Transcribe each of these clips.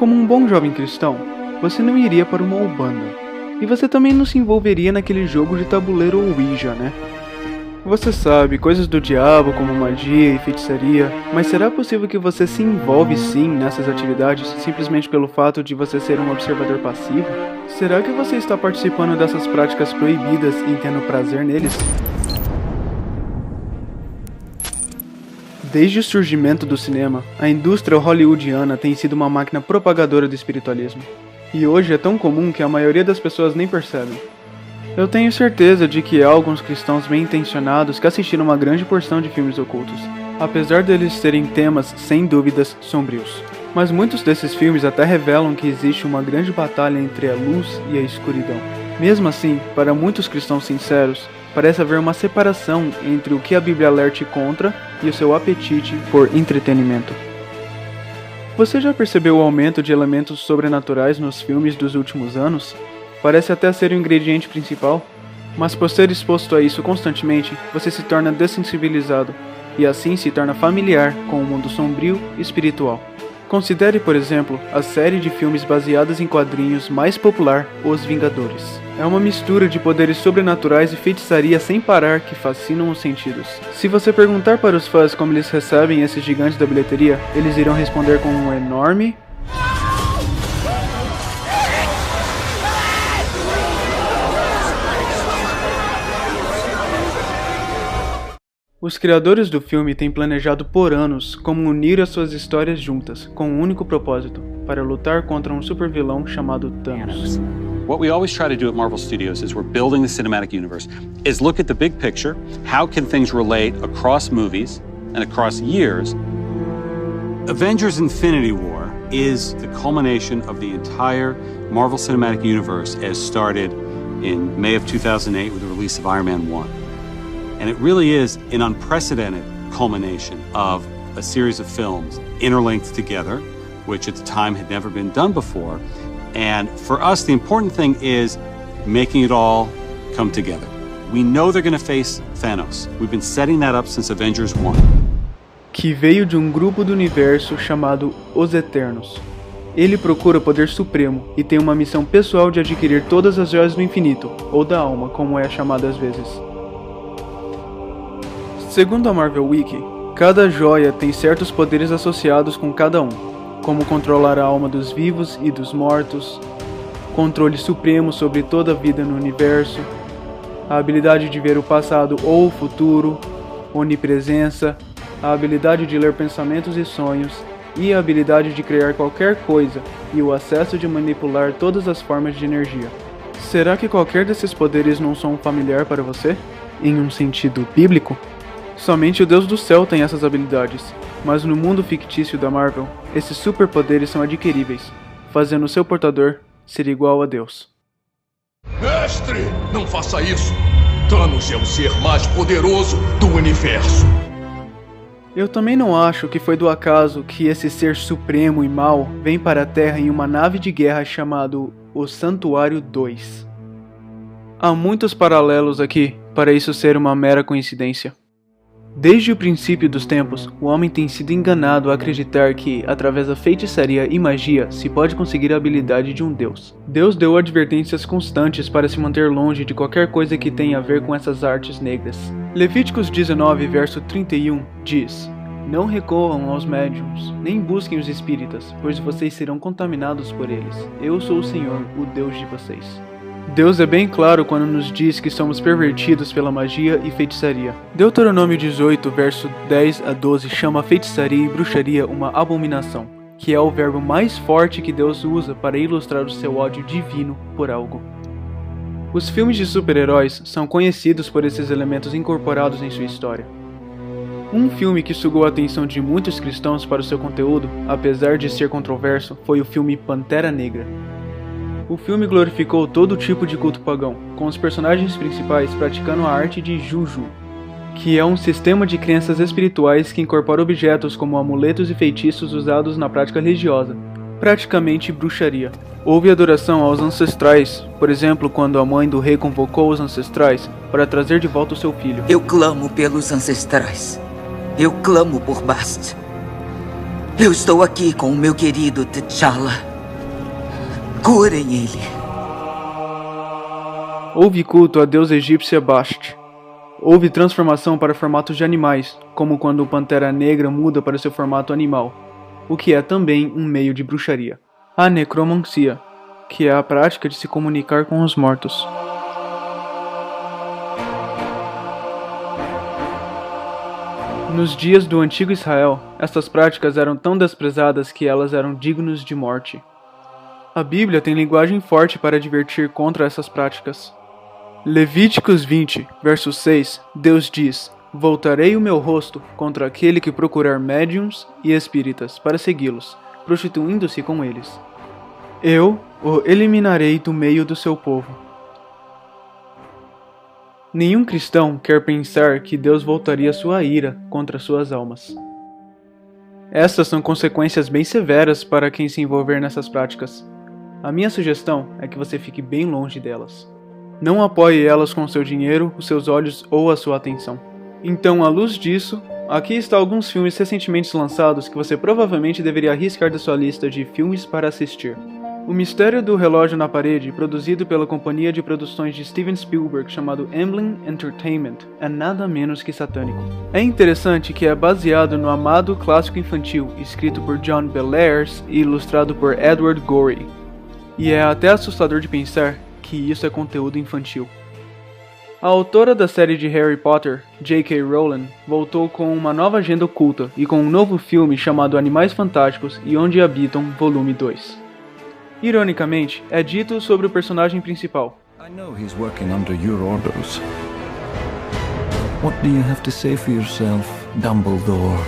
Como um bom jovem cristão, você não iria para uma Umbanda. E você também não se envolveria naquele jogo de tabuleiro Ouija, né? Você sabe, coisas do diabo como magia e feitiçaria, mas será possível que você se envolve sim nessas atividades simplesmente pelo fato de você ser um observador passivo? Será que você está participando dessas práticas proibidas e tendo prazer neles? Desde o surgimento do cinema, a indústria hollywoodiana tem sido uma máquina propagadora do espiritualismo. E hoje é tão comum que a maioria das pessoas nem percebem. Eu tenho certeza de que há alguns cristãos bem intencionados que assistiram uma grande porção de filmes ocultos, apesar deles terem temas, sem dúvidas, sombrios. Mas muitos desses filmes até revelam que existe uma grande batalha entre a luz e a escuridão. Mesmo assim, para muitos cristãos sinceros, parece haver uma separação entre o que a Bíblia alerte contra e o seu apetite por entretenimento. Você já percebeu o aumento de elementos sobrenaturais nos filmes dos últimos anos? Parece até ser o ingrediente principal, mas por ser exposto a isso constantemente, você se torna dessensibilizado e assim se torna familiar com o mundo sombrio e espiritual. Considere, por exemplo, a série de filmes baseadas em quadrinhos mais popular, Os Vingadores. É uma mistura de poderes sobrenaturais e feitiçaria sem parar que fascinam os sentidos. Se você perguntar para os fãs como eles recebem esses gigantes da bilheteria, eles irão responder com um enorme... Os criadores do filme têm planejado por anos como unir as suas histórias juntas, com um único propósito, para lutar contra um supervilão chamado Thanos. What we always try to do at Marvel Studios is we're building the cinematic universe, is look at the big picture, how can things relate across movies and across years. Avengers Infinity War is the culmination of the entire Marvel Cinematic Universe as started in May of 2008 with the release of Iron Man 1. And it really is an unprecedented culmination of a series of films interlinked together, which at the time had never been done before. And for us, the important thing is making it all come together. We know they're going to face Thanos. We've been setting that up since Avengers 1. Que veio de um grupo do universo chamado Os Eternos. Ele procura o poder supremo e tem uma missão pessoal de adquirir todas as joias do infinito, ou da alma, como é chamado às vezes. Segundo a Marvel Wiki, cada joia tem certos poderes associados com cada um, como controlar a alma dos vivos e dos mortos, controle supremo sobre toda a vida no universo, a habilidade de ver o passado ou o futuro, onipresença, a habilidade de ler pensamentos e sonhos, e a habilidade de criar qualquer coisa e o acesso de manipular todas as formas de energia. Será que qualquer desses poderes não são familiar para você? Em um sentido bíblico? Somente o Deus do céu tem essas habilidades, mas no mundo fictício da Marvel, esses superpoderes são adquiríveis, fazendo o seu portador ser igual a Deus. Mestre, não faça isso! Thanos é o ser mais poderoso do universo. Eu também não acho que foi do acaso que esse ser supremo e mau vem para a Terra em uma nave de guerra chamado o Santuário 2. Há muitos paralelos aqui para isso ser uma mera coincidência. Desde o princípio dos tempos, o homem tem sido enganado a acreditar que, através da feitiçaria e magia, se pode conseguir a habilidade de um deus. Deus deu advertências constantes para se manter longe de qualquer coisa que tenha a ver com essas artes negras. Levíticos 19, verso 31, diz: Não recorram aos médiuns, nem busquem os espíritas, pois vocês serão contaminados por eles. Eu sou o Senhor, o Deus de vocês. Deus é bem claro quando nos diz que somos pervertidos pela magia e feitiçaria. Deuteronômio 18, verso 10 a 12 chama a feitiçaria e bruxaria uma abominação, que é o verbo mais forte que Deus usa para ilustrar o seu ódio divino por algo. Os filmes de super-heróis são conhecidos por esses elementos incorporados em sua história. Um filme que sugou a atenção de muitos cristãos para o seu conteúdo, apesar de ser controverso, foi o filme Pantera Negra. O filme glorificou todo tipo de culto pagão, com os personagens principais praticando a arte de Juju, que é um sistema de crenças espirituais que incorpora objetos como amuletos e feitiços usados na prática religiosa, praticamente bruxaria. Houve adoração aos ancestrais, por exemplo, quando a mãe do rei convocou os ancestrais para trazer de volta o seu filho. Eu clamo pelos ancestrais. Eu clamo por Bast. Eu estou aqui com o meu querido T'Challa. Curem ele. Houve culto à deusa egípcia Bastet. Houve transformação para formatos de animais, como quando o Pantera Negra muda para seu formato animal, o que é também um meio de bruxaria. A necromancia, que é a prática de se comunicar com os mortos. Nos dias do antigo Israel, estas práticas eram tão desprezadas que elas eram dignas de morte. A Bíblia tem linguagem forte para advertir contra essas práticas. Levíticos 20, verso 6, Deus diz: Voltarei o meu rosto contra aquele que procurar médiuns e espíritas para segui-los, prostituindo-se com eles. Eu o eliminarei do meio do seu povo. Nenhum cristão quer pensar que Deus voltaria sua ira contra suas almas. Essas são consequências bem severas para quem se envolver nessas práticas. A minha sugestão é que você fique bem longe delas. Não apoie elas com seu dinheiro, os seus olhos ou a sua atenção. Então, à luz disso, aqui está alguns filmes recentemente lançados que você provavelmente deveria arriscar da sua lista de filmes para assistir. O Mistério do Relógio na Parede, produzido pela companhia de produções de Steven Spielberg chamado Amblin Entertainment, é nada menos que satânico. É interessante que é baseado no amado clássico infantil, escrito por John Bellairs e ilustrado por Edward Gorey. E é até assustador de pensar que isso é conteúdo infantil. A autora da série de Harry Potter, J.K. Rowling, voltou com uma nova agenda oculta e com um novo filme chamado Animais Fantásticos e Onde Habitam, Volume 2. Ironicamente, é dito sobre o personagem principal. I know he's working under your orders. What do you have to say for yourself, Dumbledore?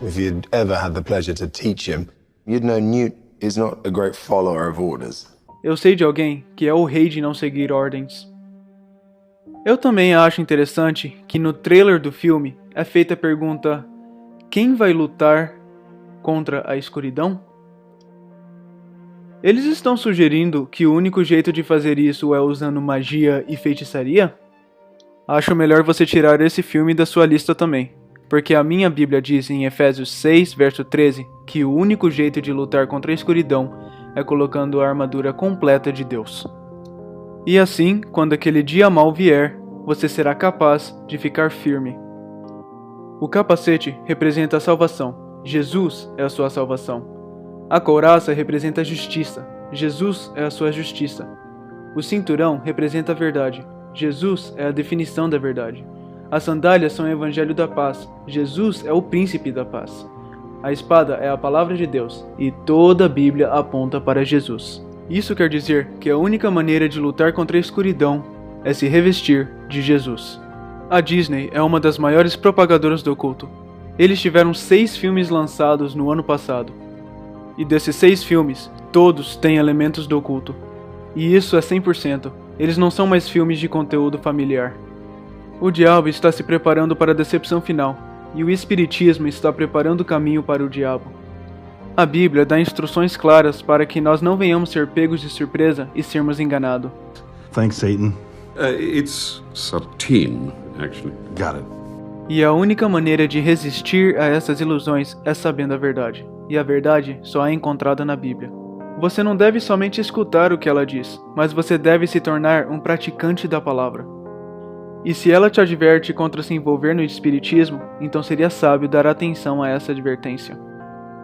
If you'd ever had the pleasure to teach him, you'd know Newt is not a great follower of orders. Eu sei de alguém que é o rei de não seguir ordens. Eu também acho interessante que no trailer do filme é feita a pergunta: quem vai lutar contra a escuridão? Eles estão sugerindo que o único jeito de fazer isso é usando magia e feitiçaria? Acho melhor você tirar esse filme da sua lista também, porque a minha Bíblia diz em Efésios 6, verso 13, que o único jeito de lutar contra a escuridão é colocando a armadura completa de Deus. E assim, quando aquele dia mau vier, você será capaz de ficar firme. O capacete representa a salvação. Jesus é a sua salvação. A couraça representa a justiça. Jesus é a sua justiça. O cinturão representa a verdade. Jesus é a definição da verdade. As sandálias são o evangelho da paz. Jesus é o príncipe da paz. A espada é a palavra de Deus, e toda a Bíblia aponta para Jesus. Isso quer dizer que a única maneira de lutar contra a escuridão é se revestir de Jesus. A Disney é uma das maiores propagadoras do oculto. Eles tiveram 6 filmes lançados no ano passado. E desses 6 filmes, todos têm elementos do oculto. E isso é 100%. Eles não são mais filmes de conteúdo familiar. O diabo está se preparando para a decepção final, e o espiritismo está preparando o caminho para o diabo. A Bíblia dá instruções claras para que nós não venhamos ser pegos de surpresa e sermos enganados. Thanks, Satan. It's Satine, actually. Got it. E a única maneira de resistir a essas ilusões é sabendo a verdade. E a verdade só é encontrada na Bíblia. Você não deve somente escutar o que ela diz, mas você deve se tornar um praticante da palavra. E se ela te adverte contra se envolver no espiritismo, então seria sábio dar atenção a essa advertência.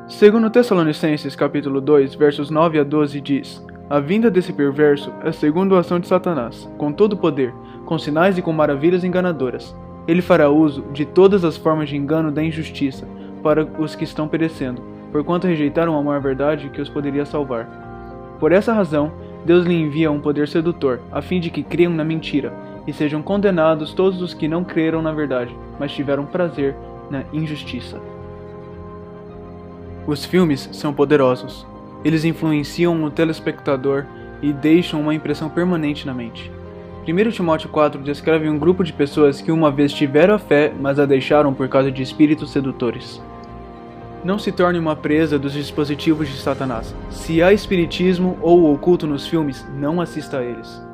Segundo Tessalonicenses capítulo 2, versos 9 a 12 diz: A vinda desse perverso é segundo a ação de Satanás, com todo poder, com sinais e com maravilhas enganadoras. Ele fará uso de todas as formas de engano da injustiça para os que estão perecendo, porquanto rejeitaram o amor à verdade que os poderia salvar. Por essa razão, Deus lhe envia um poder sedutor, a fim de que creiam na mentira, e sejam condenados todos os que não creram na verdade, mas tiveram prazer na injustiça. Os filmes são poderosos. Eles influenciam o telespectador e deixam uma impressão permanente na mente. 1 Timóteo 4 descreve um grupo de pessoas que uma vez tiveram a fé, mas a deixaram por causa de espíritos sedutores. Não se torne uma presa dos dispositivos de Satanás. Se há espiritismo ou oculto nos filmes, não assista a eles.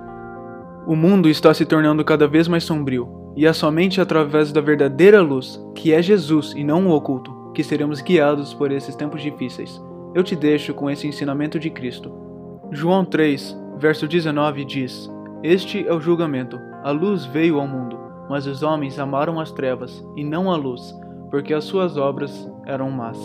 O mundo está se tornando cada vez mais sombrio, e é somente através da verdadeira luz, que é Jesus e não o oculto, que seremos guiados por esses tempos difíceis. Eu te deixo com esse ensinamento de Cristo. João 3, verso 19 diz: Este é o julgamento. A luz veio ao mundo, mas os homens amaram as trevas e não a luz, porque as suas obras eram más.